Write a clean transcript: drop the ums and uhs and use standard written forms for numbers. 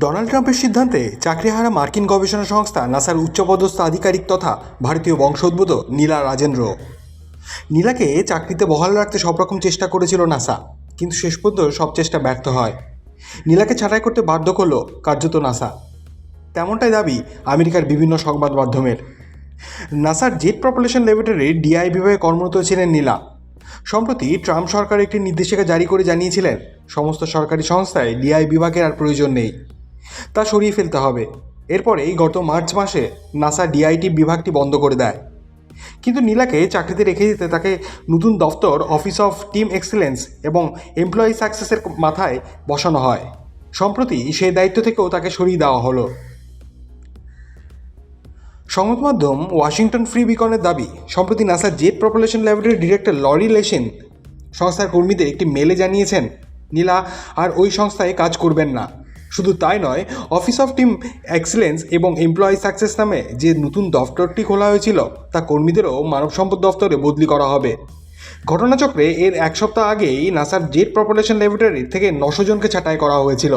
Donald ট্রাম্পের সিদ্ধান্তে চাকরিহারা মার্কিন গবেষণা সংস্থা নাসার উচ্চপদস্থ আধিকারিক তথা ভারতীয় বংশোদ্ভূত নীলা রাজেন্দ্র। নীলাকে চাকরিতে বহাল রাখতে সব রকম চেষ্টা করেছিল নাসা, কিন্তু শেষ পর্যন্ত সব চেষ্টা ব্যর্থ হয়। নীলাকে ছাঁটাই করতে বাধ্য করল কার্যত নাসা, তেমনটাই দাবি আমেরিকার বিভিন্ন সংবাদ মাধ্যমের। নাসার জেট প্রপালশন ল্যাবরেটরির ডিআই বিভাগে কর্মরত ছিলেন নীলা। সম্প্রতি ট্রাম্প সরকার একটি নির্দেশিকা জারি করে জানিয়েছিলেন সমস্ত সরকারি সংস্থায় ডিআই বিভাগের আর প্রয়োজন নেই, তা সরিয়ে ফেলতে হবে। এরপরেই গত মার্চ মাসে নাসা ডিআইটি বিভাগটি বন্ধ করে দেয়। কিন্তু নীলাকে চাকরিতে রেখে দিতে তাকে নতুন দফতর অফিস অফ টিম এক্সেলেন্স এবং এমপ্লয়ি সাকসেসের মাথায় বসানো হয়। সম্প্রতি সেই দায়িত্ব থেকেও তাকে সরিয়ে দেওয়া হলো। সংবাদ মাধ্যম ওয়াশিংটন ফ্রি বিকনের দাবি, সম্প্রতি নাসার জেট প্রপালশন ল্যাবরেটরির ডিরেক্টর লরি লেসিন সংস্থার কর্মীদের একটি মেলে জানিয়েছেন নীলা আর ওই সংস্থায় কাজ করবেন না। শুধু তাই নয়, অফিস অফ টিম এক্সেলেন্স এবং এমপ্লয়ি সাকসেস নামে যে নতুন দফতরটি খোলা হয়েছিল তা কর্মীদেরও মানব সম্পদ দফতরে বদলি করা হবে। ঘটনাচক্রে এর এক সপ্তাহ আগেই নাসার জেট প্রপালশন ল্যাবরেটরি থেকে 900 জনকে ছাঁটাই করা হয়েছিল।